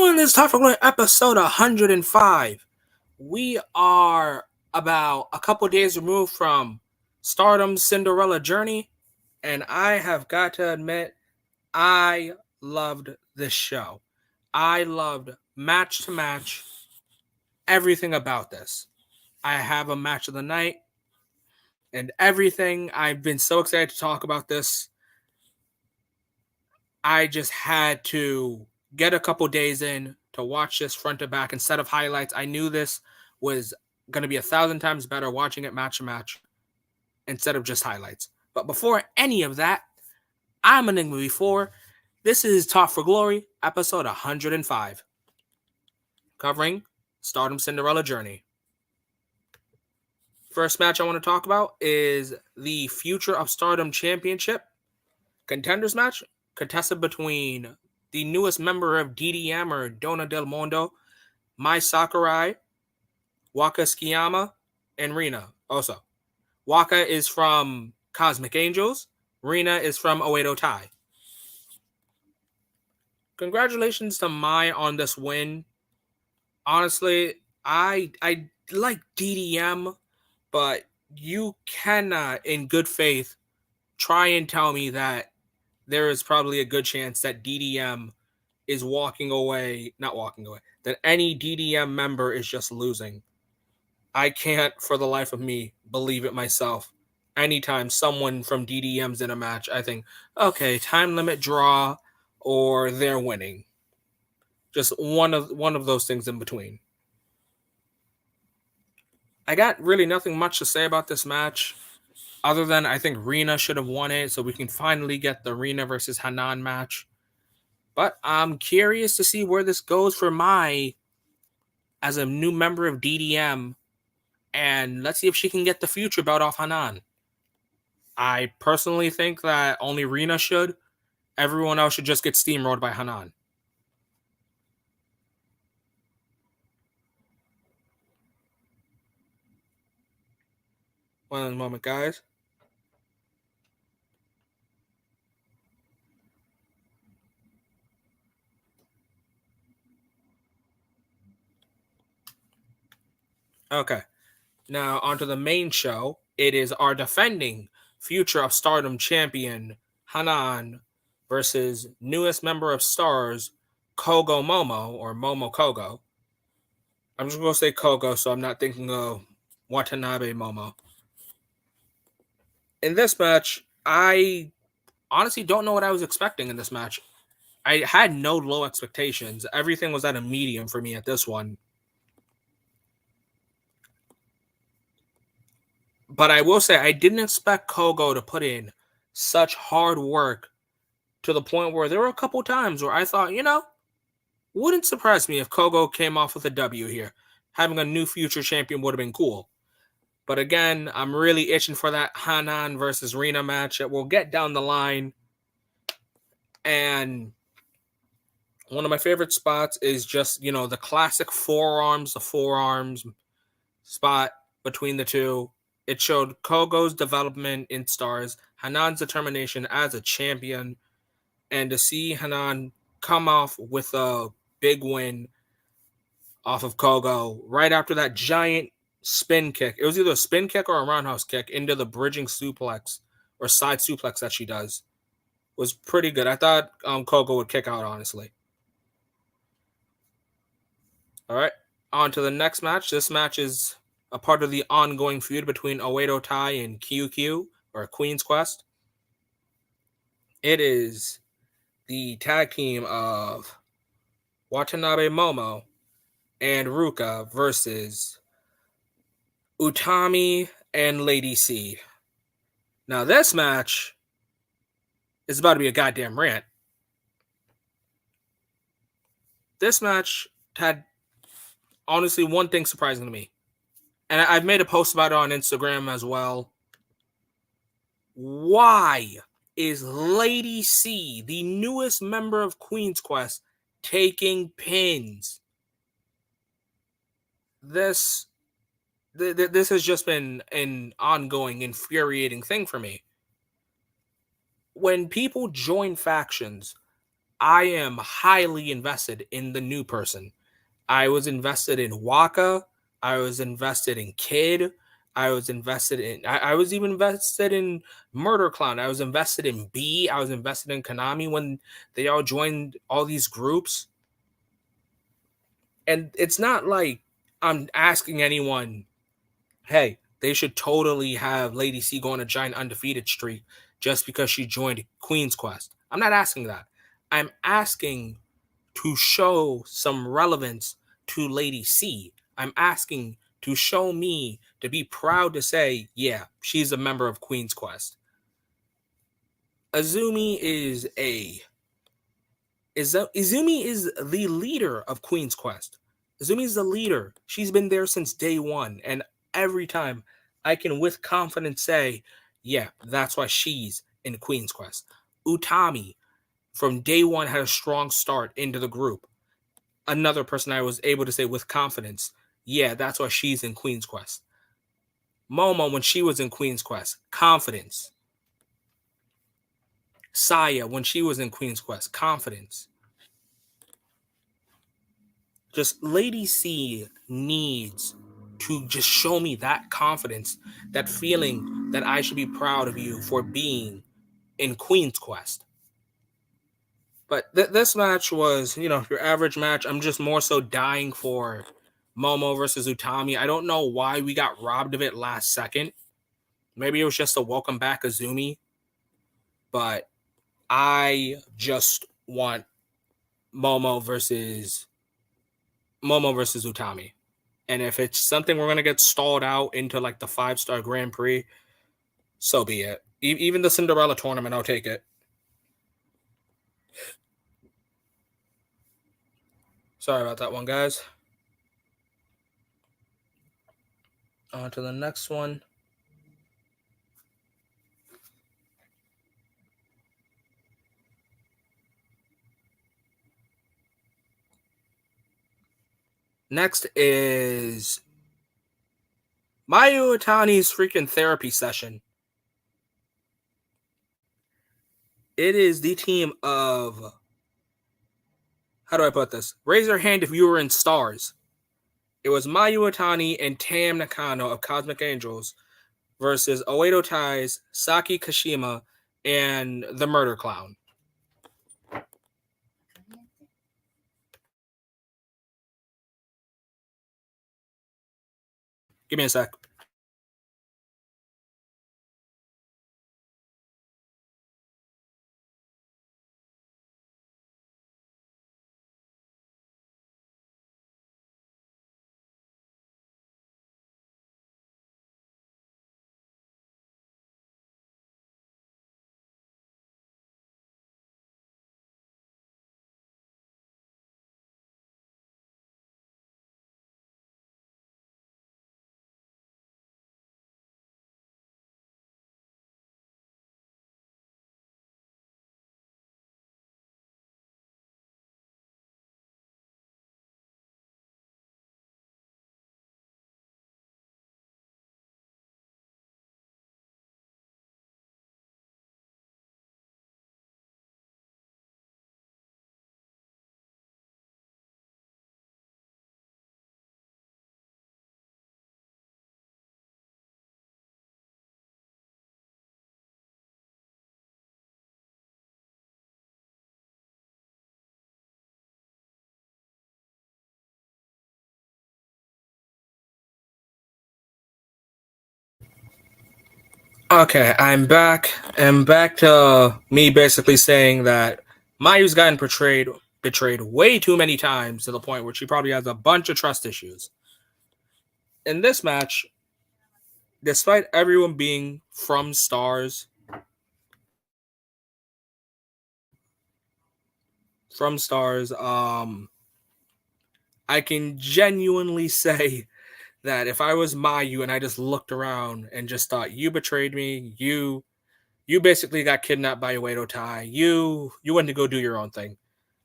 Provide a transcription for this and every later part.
everyone, this is Top for Glory episode 105. We are about a couple days removed from Stardom's Cinderella journey, and I have got to admit, I loved this show. I loved match to match, everything about this. I have a match of the night and everything. I've been so excited to talk about this. I just had to get a couple days in to watch this front to back instead of highlights. I knew this was going to be 1,000 times better watching it match to match instead of just highlights. But before any of that, I'm Enigma before. This is Talk for Glory, episode 105, covering Stardom Cinderella Journey. First match I want to talk about is the Future of Stardom Championship Contenders match, contested between the newest member of DDM, or Donna Del Mondo, Mai Sakurai, Waka Tsukiyama, and Rina Oso. Waka is from Cosmicangels. Rina is from Oedo Tai. Congratulations to Mai on this win. Honestly, I like DDM, but you cannot, in good faith, try and tell me that there is probably a good chance that DDM is not walking away, that any DDM member is just losing. I can't, for the life of me, believe it myself. Anytime someone from DDM's in a match, I think, okay, time limit draw, or they're winning. Just one of those things in between. I got really nothing much to say about this match, other than I think Rina should have won it, so we can finally get the Rina versus Hanan match. But I'm curious to see where this goes for Mai as a new member of DDM, and let's see if she can get the future belt off Hanan. I personally think that only Rina should. Everyone else should just get steamrolled by Hanan. One moment, guys. Okay. Now, onto the main show. It is our defending Future of Stardom champion, Hanan, versus newest member of Stars, Kogo Momo, or Momo Kogo. I'm just going to say Kogo, so I'm not thinking of Watanabe Momo. In this match, I honestly don't know what I was expecting in this match. I had no low expectations. Everything was at a medium for me at this one. But I will say, I didn't expect Kogo to put in such hard work to the point where there were a couple times where I thought, wouldn't surprise me if Kogo came off with a W here. Having a new future champion would have been cool. But again, I'm really itching for that Hanan versus Rina match that we'll get down the line. And one of my favorite spots is just, the classic the forearms spot between the two. It showed Kogo's development in Stars, Hanan's determination as a champion, and to see Hanan come off with a big win off of Kogo right after that giant spin kick. It was either a spin kick or a roundhouse kick into the bridging suplex or side suplex that she does. It was pretty good. I thought Kogo would kick out, honestly. All right, on to the next match. This match is a part of the ongoing feud between Oedo Tai and QQ, or Queen's Quest. It is the tag team of Watanabe Momo and Ruka versus Utami and Lady C. Now, this match is about to be a goddamn rant. This match had, honestly, one thing surprising to me. And I've made a post about it on Instagram as well. Why is Lady C, the newest member of Queen's Quest, taking pins? This has just been an ongoing, infuriating thing for me. When people join factions, I am highly invested in the new person. I was invested in Waka. I was invested in Kid. I was even invested in Murder Clown. I was invested in B. I was invested in Konami when they all joined all these groups. And it's not like I'm asking anyone, hey, they should totally have Lady C go on a giant undefeated streak just because she joined Queen's Quest. I'm not asking that. I'm asking to show some relevance to Lady C. I'm asking to show me to be proud to say, yeah, she's a member of Queen's Quest. Azumi is a Izumi is the leader of Queen's Quest. Izumi is the leader. She's been there since day one, and every time I can with confidence say, yeah, that's why she's in Queen's Quest. Utami from day one had a strong start into the group. Another person I was able to say with confidence, yeah, that's why she's in Queen's Quest. Momo, when she was in Queen's Quest, confidence. Saya, when she was in Queen's Quest, confidence. Just Lady C needs to just show me that confidence, that feeling that I should be proud of you for being in Queen's Quest. But this match was, your average match. I'm just more so dying for Momo versus Utami. I don't know why we got robbed of it last second. Maybe it was just a welcome back Azumi. But I just want Momo versus Utami. And if it's something we're gonna get stalled out into like the 5-star Grand Prix, so be it. Even the Cinderella tournament, I'll take it. Sorry about that one, guys. On to the next one. Next is Mayu Iwatani's freaking therapy session. It is the team of, how do I put this? Raise your hand if you were in Stars. It was Mayu Iwatani and Tam Nakano of Cosmicangels versus Oedo Tai's Saki Kashima and the Murder Clown. Give me a sec. Okay, I'm back. I'm back to me basically saying that Mayu's gotten betrayed way too many times to the point where she probably has a bunch of trust issues. In this match, despite everyone being from Stars, I can genuinely say that if I was Mayu and I just looked around and just thought, you betrayed me, you basically got kidnapped by Uedo Tai, you went to go do your own thing.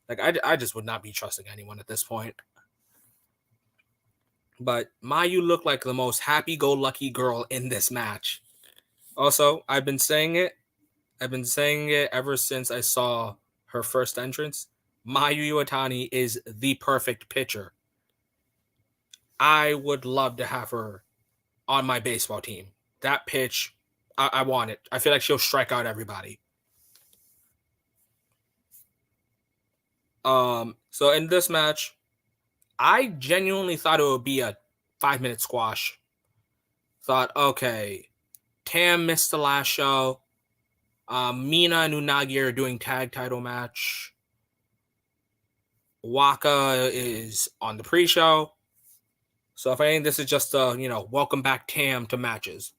Like I just would not be trusting anyone at this point. But Mayu looked like the most happy-go-lucky girl in this match. Also, I've been saying it ever since I saw her first entrance, Mayu Iwatani is the perfect pitcher. I would love to have her on my baseball team. That pitch, I want it. I feel like she'll strike out everybody. So in this match, I genuinely thought it would be a 5 minute squash. Thought, okay, Tam missed the last show. Mina and Unagi are doing tag title match. Waka is on the pre-show. So if anything, this is just a, welcome back Tam to matches.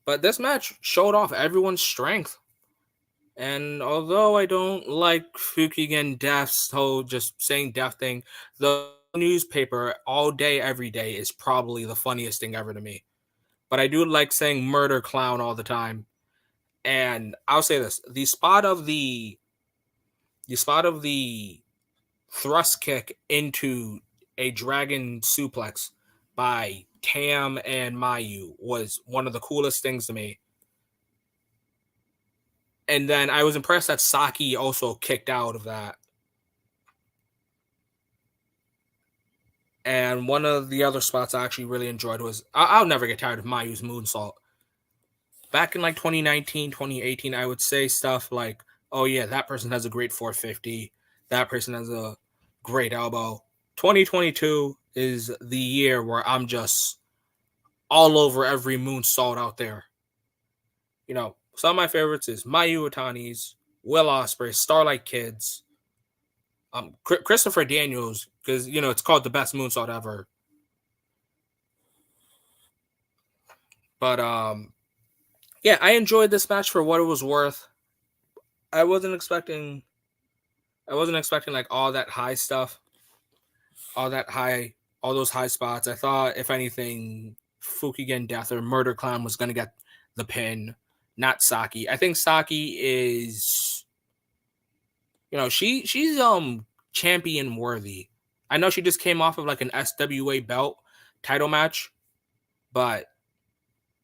But this match showed off everyone's strength. And although I don't like Fukigen Death's whole just saying death thing, the newspaper all day, every day is probably the funniest thing ever to me. But I do like saying murder clown all the time. And I'll say this: the spot of the thrust kick into a dragon suplex by Tam and Mayu was one of the coolest things to me. And then I was impressed that Saki also kicked out of that. And one of the other spots I actually really enjoyed was I'll never get tired of Mayu's moonsault. Back in like 2019, 2018, I would say stuff like, oh yeah, that person has a great 450. That person has a great elbow. 2022 is the year where I'm just all over every moonsault out there. Some of my favorites is Mayu Iwatani's, Will Ospreay, Starlight Kids, Christopher Daniels, because it's called the best moonsault ever. But yeah, I enjoyed this match for what it was worth. I wasn't expecting like all that high stuff, all those high spots. I thought if anything, Fukigen Death or Murder Clown was gonna get the pin, not Saki. I think Saki is, she's champion worthy. I know she just came off of like an SWA belt title match, but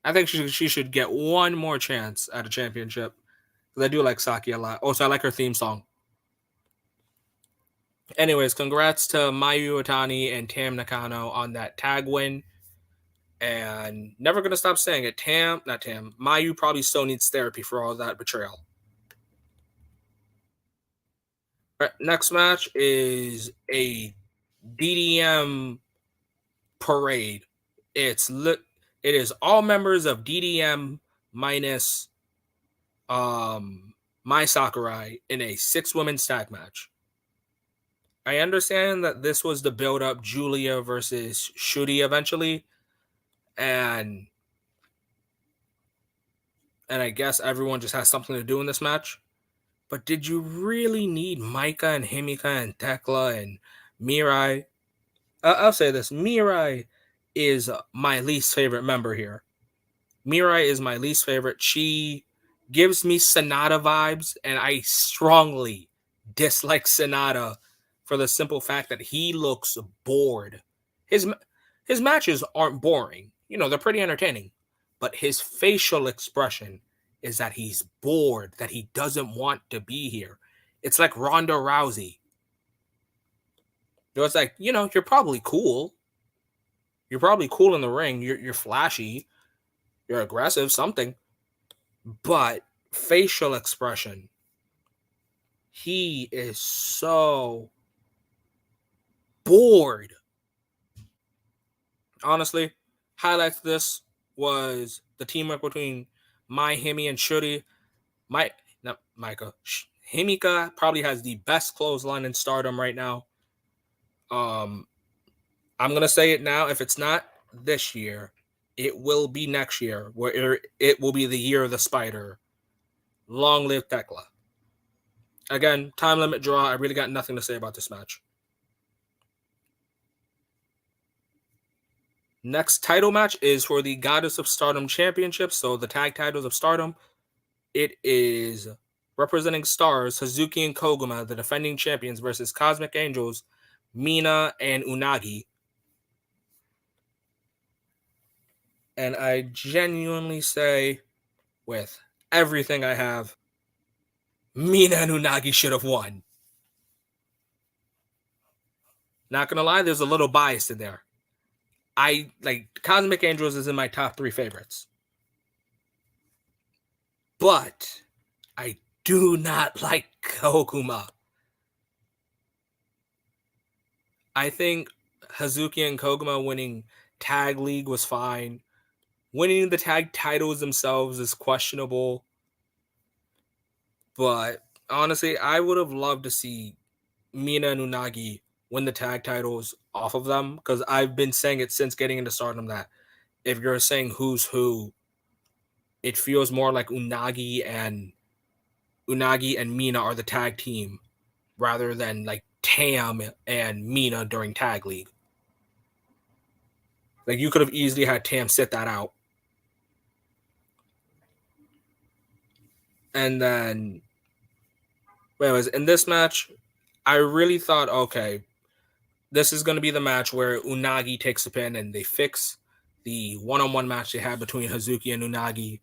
I think she should get one more chance at a championship. Because I do like Saki a lot. Also, I like her theme song. Anyways, congrats to Mayu Iwatani and Tam Nakano on that tag win. And never gonna stop saying it. Mayu probably still needs therapy for all that betrayal. Right, next match is a DDM parade. It is all members of DDM minus Mai Sakurai in a 6-woman tag match. I understand that this was the build up Julia versus Shuri eventually, and I guess everyone just has something to do in this match. But did you really need Micah and Himika and Tekla and Mirai? I'll say this: Mirai is my least favorite member here. Mirai is my least favorite. She gives me Sonata vibes, and I strongly dislike Sonata for the simple fact that he looks bored. His matches aren't boring. They're pretty entertaining. But his facial expression is that he's bored, that he doesn't want to be here. It's like Ronda Rousey. It's like, you're probably cool. You're probably cool in the ring. You're flashy. You're aggressive, something. But facial expression, he is so bored. Honestly, highlights of this was the teamwork between Himi, and Shuri. Himika probably has the best clothesline in Stardom right now. I'm gonna say it now. If it's not this year, it will be next year, where it will be the year of the spider. Long live Tekla. Again, time limit draw. I really got nothing to say about this match. Next title match is for the Goddess of Stardom Championship, so the tag titles of Stardom. It is representing Stars, Hazuki and Koguma, the defending champions, versus Cosmicangels, Mina and Unagi. And I genuinely say, with everything I have. Mina and Unagi should have won. Not gonna lie, there's a little bias in there. I like Cosmicangels is in my top 3 favorites. But I do not like Koguma. I think Hazuki and Koguma winning Tag League was fine. Winning the tag titles themselves is questionable. But honestly, I would have loved to see Mina and Unagi win the tag titles off of them, because I've been saying it since getting into Stardom that if you're saying who's who, it feels more like Unagi and Mina are the tag team rather than like Tam and Mina during Tag League. Like you could have easily had Tam sit that out. And then anyways, in this match, I really thought, okay, this is going to be the match where Unagi takes the pin and they fix the one-on-one match they had between Hazuki and Unagi.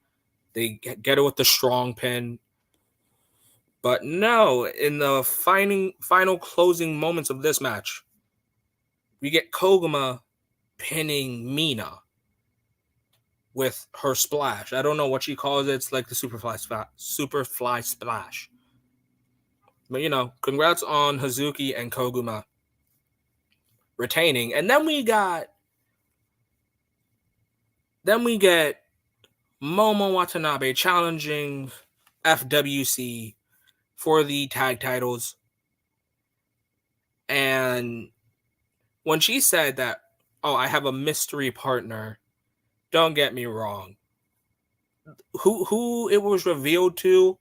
They get it with the strong pin. But no, in the final closing moments of this match, we get Koguma pinning Mina with her splash. I don't know what she calls it. It's like the Superfly splash. But congrats on Hazuki and Koguma retaining. And then we get Momo Watanabe challenging FWC for the tag titles. And when she said that, oh, I have a mystery partner, don't get me wrong. Who it was revealed to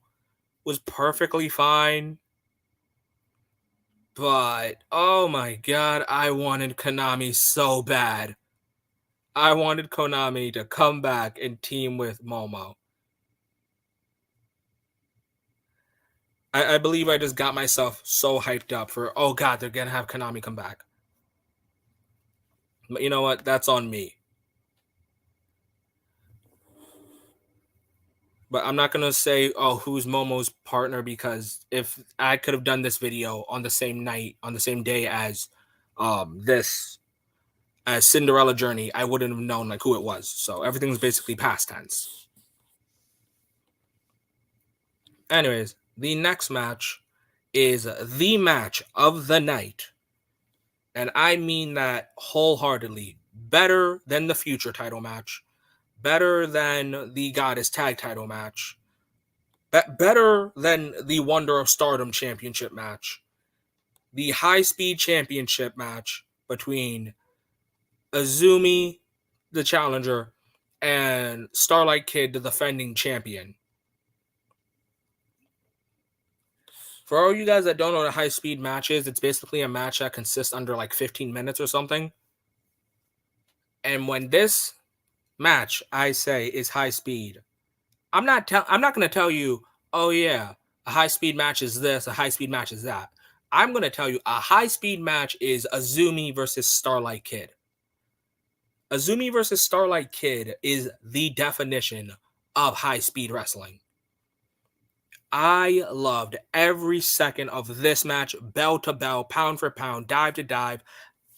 was perfectly fine. But, oh my god, I wanted Konami so bad. I wanted Konami to come back and team with Momo. I believe I just got myself so hyped up for, oh god, they're going to have Konami come back. But you know what? That's on me. But I'm not going to say, oh, who's Momo's partner, because if I could have done this video on the same night, on the same day as Cinderella Journey, I wouldn't have known like who it was. So everything's basically past tense. Anyways, the next match is the match of the night. And I mean that wholeheartedly. Better than the future title match. Better than the Goddess Tag title match. Better than the Wonder of Stardom championship match. The High Speed championship match between Azumi, the challenger, and Starlight Kid, the defending champion. For all you guys that don't know what a high speed match is, it's basically a match that consists under like 15 minutes or something. And when this match, I say, is high speed, I'm not going to tell you, oh yeah, a high speed match is this, a high speed match is that. I'm going to tell you a high speed match is Azumi versus Starlight Kid. Azumi versus Starlight Kid is the definition of high speed wrestling. I loved every second of this match, bell to bell, pound for pound, dive to dive,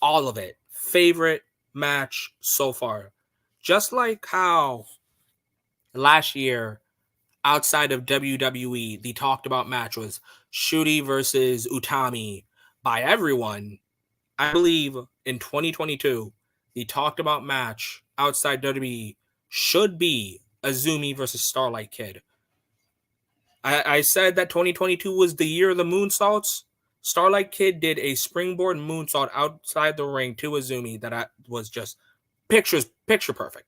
all of it. Favorite match so far. Just like how last year, outside of WWE, the talked about match was Shuri versus Utami by everyone. I believe in 2022, the talked about match outside WWE should be Azumi versus Starlight Kid. I said that 2022 was the year of the moonsaults. Starlight Kid did a springboard moonsault outside the ring to Azumi that was just picture perfect.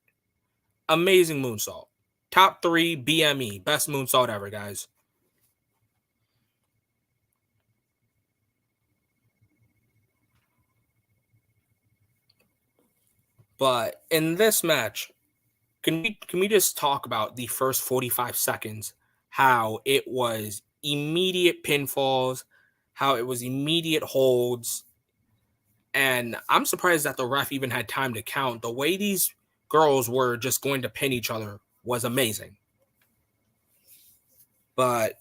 Amazing moonsault. Top 3 BME. Best moonsault ever, guys. But in this match, can we just talk about the first 45 seconds? How it was immediate pinfalls, how it was immediate holds. And I'm surprised that the ref even had time to count. The way these girls were just going to pin each other was amazing. But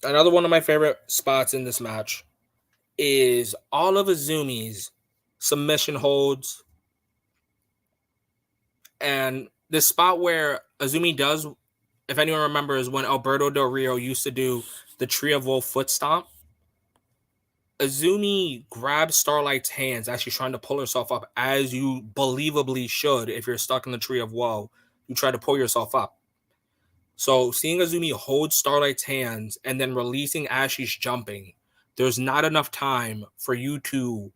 another one of my favorite spots in this match is all of Azumi's submission holds, and this spot where Azumi does, if anyone remembers, when Alberto Del Rio used to do the Tree of Woe foot stomp, Azumi grabs Starlight's hands as she's trying to pull herself up, as you believably should if you're stuck in the Tree of Woe. You try to pull yourself up. So seeing Azumi hold Starlight's hands and then releasing as she's jumping, there's not enough time for you to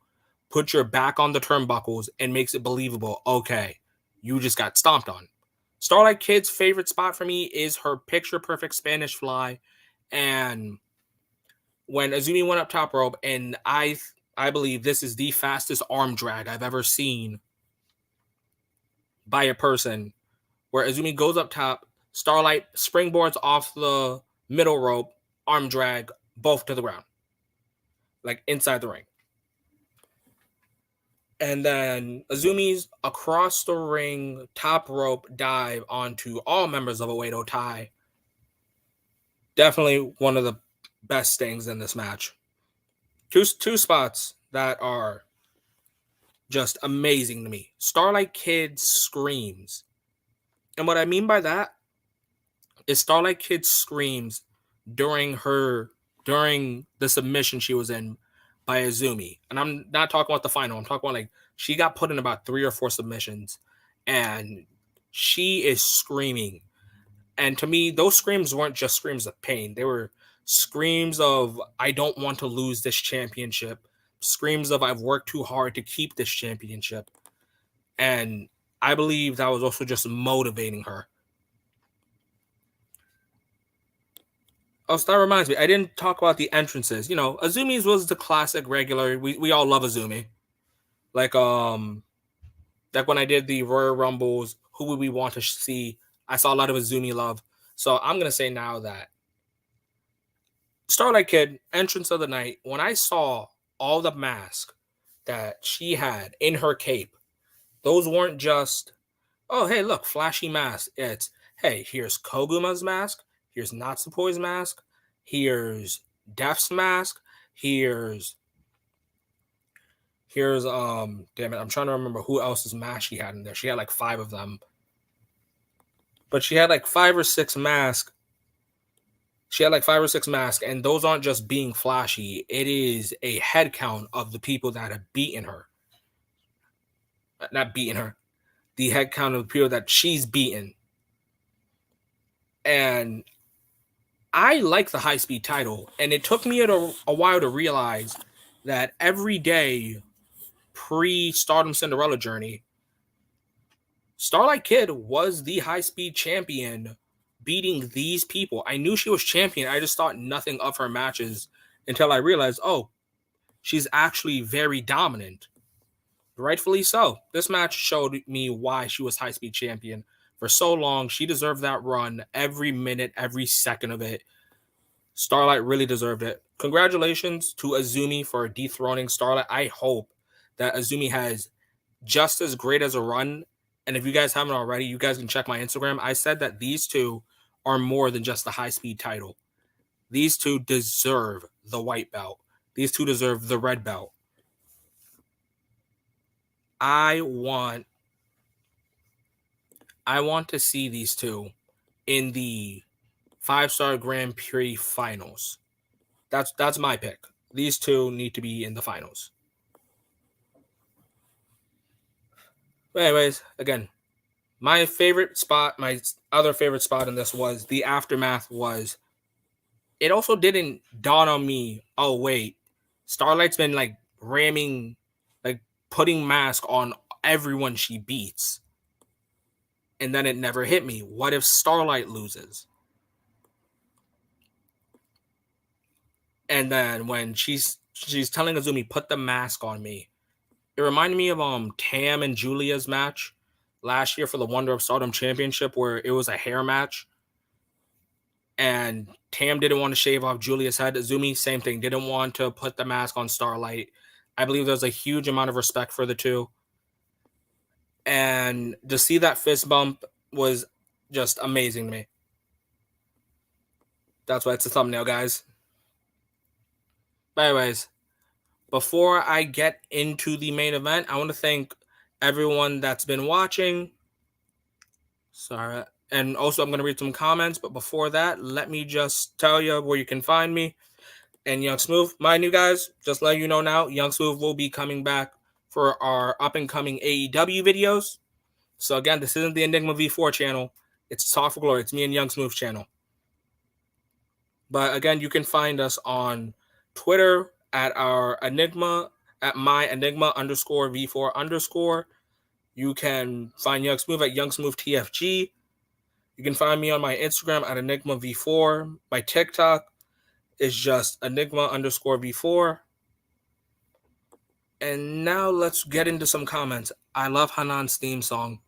put your back on the turnbuckles and makes it believable. Okay, you just got stomped on. Starlight Kid's favorite spot for me is her picture perfect Spanish fly, and when Azumi went up top rope, and I believe this is the fastest arm drag I've ever seen by a person, where Azumi goes up top, Starlight springboards off the middle rope, arm drag, both to the ground, like inside the ring. And then Azumi's across the ring top rope dive onto all members of Oedo Tai. Definitely one of the best things in this match. Two spots that are just amazing to me. Starlight Kid screams. And what I mean by that is Starlight Kid screams during the submission she was in by Azumi. And I'm not talking about the final. I'm talking about like she got put in about 3 or 4 submissions and she is screaming. And to me, those screams weren't just screams of pain. They were screams of I don't want to lose this championship. Screams of I've worked too hard to keep this championship. And I believe that was also just motivating her. Oh, so that reminds me. I didn't talk about the entrances. You know, Azumi's was the classic regular. We all love Azumi. Like when I did the Royal Rumbles, who would we want to see? I saw a lot of Azumi love. So I'm gonna say now that Starlight Kid, entrance of the night, when I saw all the masks that she had in her cape, those weren't just, oh, hey, look, flashy mask. It's, hey, here's Koguma's mask. Here's Natsupoi's mask. Here's Def's mask. Here's damn it, I'm trying to remember who else's mask she had in there. She had like 5 of them. But she had like 5 or 6 masks. She had like 5 or 6 masks, and those aren't just being flashy. It is a head count of the people that have beaten her. Not beaten her. The head count of the people that she's beaten. And I like the high-speed title, and it took me a while to realize that every day pre-Stardom Cinderella journey, Starlight Kid was the high-speed champion beating these people. I knew she was champion. I just thought nothing of her matches until I realized, oh, she's actually very dominant. Rightfully so. This match showed me why she was high-speed champion. For so long, she deserved that run every minute, every second of it. Starlight really deserved it. Congratulations to Azumi for dethroning Starlight. I hope that Azumi has just as great as a run. And if you guys haven't already, you guys can check my Instagram. I said that these two are more than just the high-speed title. These two deserve the white belt. These two deserve the red belt. I want to see these two in the 5-star Grand Prix finals. That's my pick. These two need to be in the finals. But anyways, again, my other favorite spot in this was the aftermath was, it also didn't dawn on me, oh wait, Starlight's been like ramming, like putting mask on everyone she beats. And then it never hit me. What if Starlight loses? And then when she's telling Azumi, put the mask on me, it reminded me of Tam and Julia's match last year for the Wonder of Stardom Championship, where it was a hair match. And Tam didn't want to shave off Julia's head. Azumi, same thing, didn't want to put the mask on Starlight. I believe there's a huge amount of respect for the two. And to see that fist bump was just amazing to me. That's why it's a thumbnail, guys. But anyways, before I get into the main event, I want to thank everyone that's been watching. Sorry. And also, I'm going to read some comments. But before that, let me just tell you where you can find me and Young Smooth. Mind you guys, just letting you know now, Young Smooth will be coming back for our up and coming AEW videos. So again, this isn't the Enigma V4 channel. It's Talk for Glory. It's me and Young Smooth channel. But again, you can find us on Twitter at our Enigma, at my Enigma underscore V4 underscore. You can find Young Smooth at Young Smooth TFG. You can find me on my Instagram at Enigma V4. My TikTok is just Enigma underscore V4. And now let's get into some comments. I love Hanan's theme song.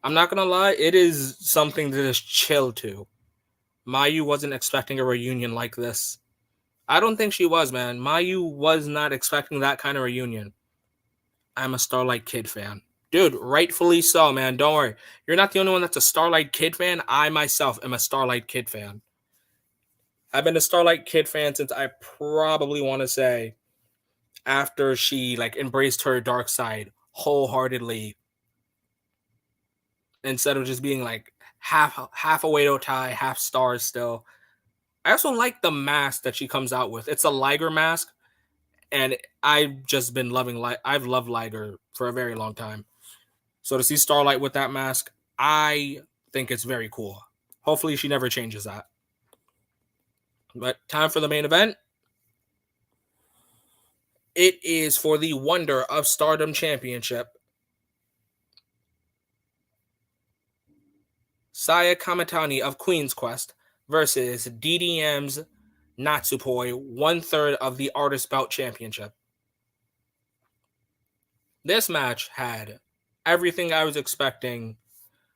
I'm not gonna lie, it is something to just chill to. Mayu wasn't expecting a reunion like this. I don't think she was, man. Mayu was not expecting that kind of reunion. I'm a Starlight Kid fan. Dude, rightfully so, man. Don't worry. You're not the only one that's a Starlight Kid fan. I myself am a Starlight Kid fan. I've been a Starlight Kid fan since I probably want to say after she like embraced her dark side wholeheartedly instead of just being like half a Wado tie, half stars still. I also like the mask that she comes out with. It's a Liger mask, and I've just been loving I've loved Liger for a very long time. So to see Starlight with that mask, I think it's very cool. Hopefully she never changes that. But time for the main event. It is for the Wonder of Stardom Championship. Saya Kamitani of Queen's Quest versus DDM's Natsupoi, 1/3 of the Artist Bout Championship. This match had everything I was expecting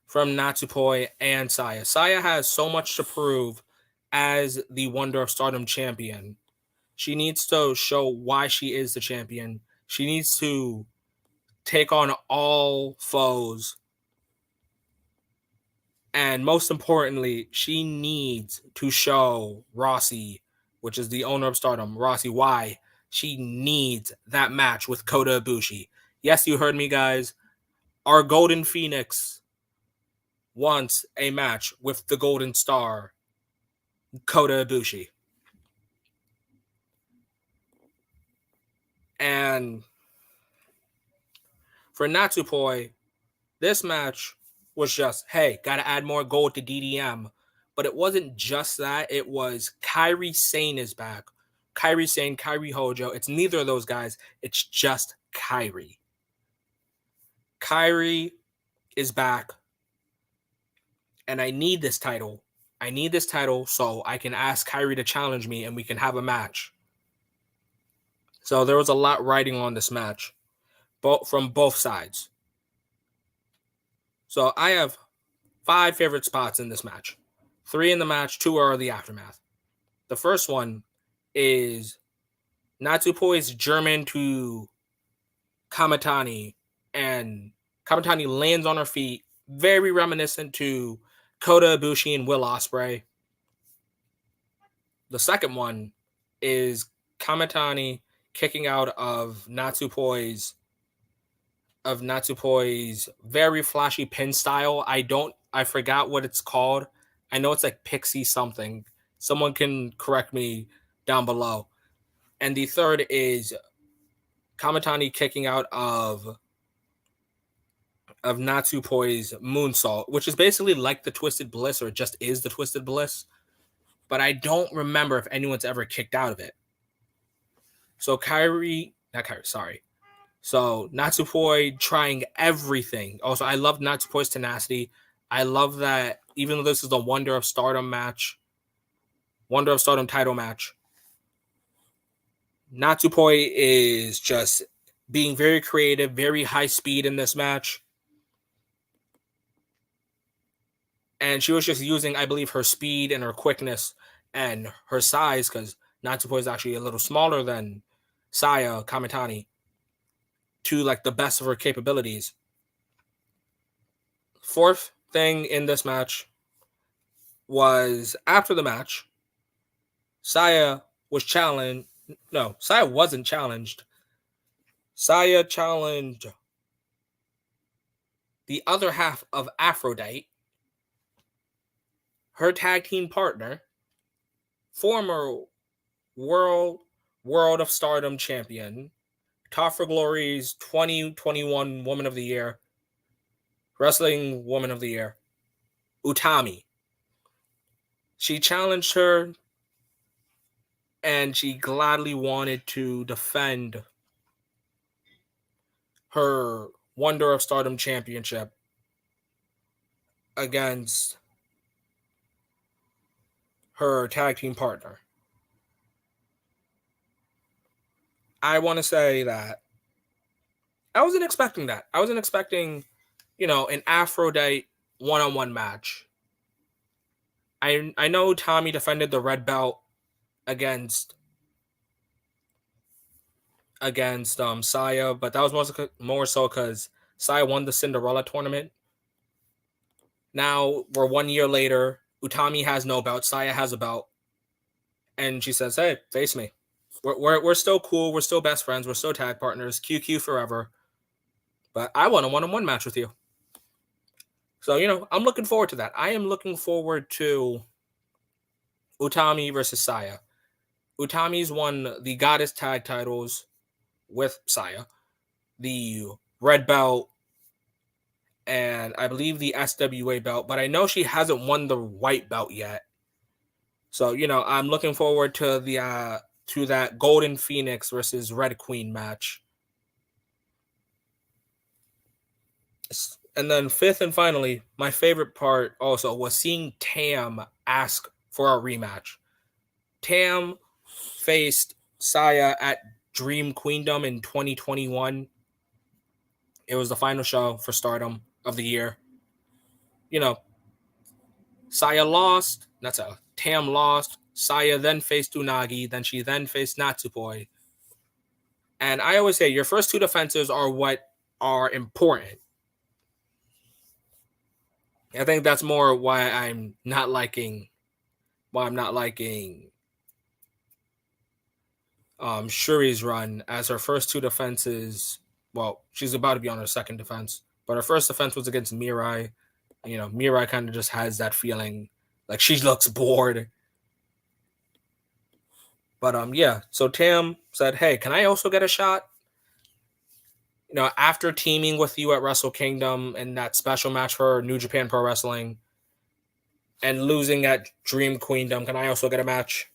from Natsupoi and Saya. Saya has so much to prove as the Wonder of Stardom champion. She needs to show why she is the champion. She needs to take on all foes. And most importantly, she needs to show Rossi, which is the owner of Stardom, Rossi, why she needs that match with Kota Ibushi. Yes, you heard me, guys. Our Golden Phoenix wants a match with the Golden Star, Kota Ibushi. And for Natsupoi, this match was just, hey, gotta add more gold to DDM. But it wasn't just that. It was Kairi Sane is back. Kairi Sane, Kairi Hojo. It's neither of those guys. It's just Kairi. Kairi is back. And I need this title. I need this title so I can ask Kairi to challenge me and we can have a match. So there was a lot riding on this match, from both sides. So I have 5 favorite spots in this match. 3 in the match, 2 are the aftermath. The first one is Natsupoi's German to Kamitani, and Kamitani lands on her feet, very reminiscent to Kota Ibushi and Will Ospreay. The second one is Kamitani kicking out of Natsupoi's very flashy pin style. I forgot what it's called. I know it's like Pixie something. Someone can correct me down below. And the third is Kamitani kicking out of Natsupoi's moonsault, which is basically like the Twisted Bliss, or it just is the Twisted Bliss. But I don't remember if anyone's ever kicked out of it. So So Natsupoi trying everything. Also, I love Natsupoi's tenacity. I love that even though this is the Wonder of Stardom title match, Natsupoi is just being very creative, very high speed in this match. And she was just using, I believe, her speed and her quickness and her size, because Natsupoi is actually a little smaller than Saya Kamitani, to like the best of her capabilities. Fourth thing in this match was after the match, Saya was challenged. No, Saya wasn't challenged. Saya challenged the other half of Aphrodite, her tag team partner, former World World of Stardom champion, Top for Glory's 2021 Woman of the Year, Wrestling Woman of the Year, Utami. She challenged her, and she gladly wanted to defend her Wonder of Stardom championship against her tag team partner. I want to say that I wasn't expecting that. I wasn't expecting, an Aphrodite one-on-one match. I know Tommy defended the red belt against Saya, but that was more so because Saya won the Cinderella tournament. Now we're 1 year later. Utami has no belt. Saya has a belt, and she says, "Hey, face me. We're still cool. We're still best friends. We're still tag partners. QQ forever. But I want a one-on-one match with you." So I'm looking forward to that. I am looking forward to Utami versus Saya. Utami's won the Goddess Tag titles with Saya, the red belt, and I believe the SWA belt, but I know she hasn't won the white belt yet. So I'm looking forward to that Golden Phoenix versus Red Queen match. And then fifth and finally, my favorite part also was seeing Tam ask for a rematch. Tam faced Saya at Dream Queendom in 2021. It was the final show for Stardom of the year. Saya lost. That's a Tam lost. Saya then faced Unagi. Then she faced Natsupoi. And I always say your first two defenses are what are important. I think that's more why I'm not liking Shuri's run, as her first two defenses. Well, she's about to be on her second defense, but her first defense was against Mirai. Mirai kind of just has that feeling like she looks bored. But yeah, so Tam said, "Hey, can I also get a shot? After teaming with you at Wrestle Kingdom in that special match for New Japan Pro Wrestling and losing at Dream Queendom, can I also get a match?"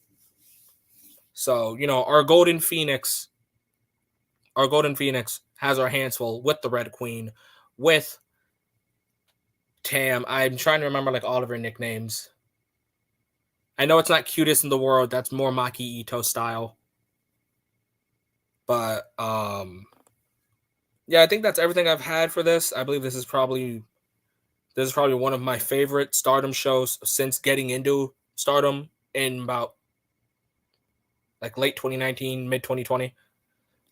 So, our Golden Phoenix has our hands full with the Red Queen, with Tam. I'm trying to remember all of her nicknames. I know it's not cutest in the world. That's more Maki Ito style. But yeah, I think that's everything I've had for this. I believe this is probably one of my favorite Stardom shows since getting into Stardom in about late 2019, mid 2020.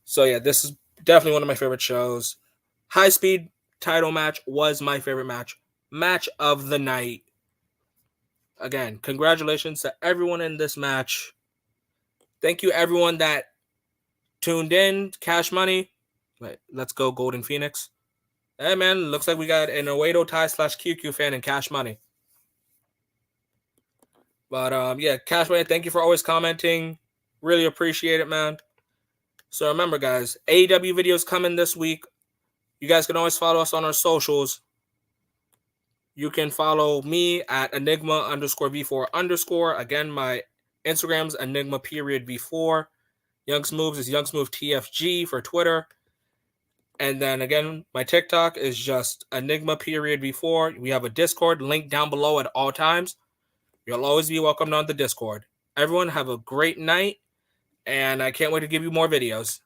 So yeah, this is definitely one of my favorite shows. High Speed title match was my favorite match. Match of the night. Again, congratulations to everyone in this match. Thank you everyone that tuned in. Cash Money. Wait, let's go Golden Phoenix. Hey man, looks like we got an Oedo Tai / QQ fan and Cash Money. But yeah, Cash Money, thank you for always commenting. Really appreciate it, man. So remember, guys, AEW videos coming this week. You guys can always follow us on our socials. You can follow me at Enigma_V4_. Again, my Instagram's Enigma_V4. Young Smooves is Young Smooth TFG for Twitter. And then again, my TikTok is just Enigma_V4. We have a Discord link down below at all times. You'll always be welcomed on the Discord. Everyone have a great night, and I can't wait to give you more videos.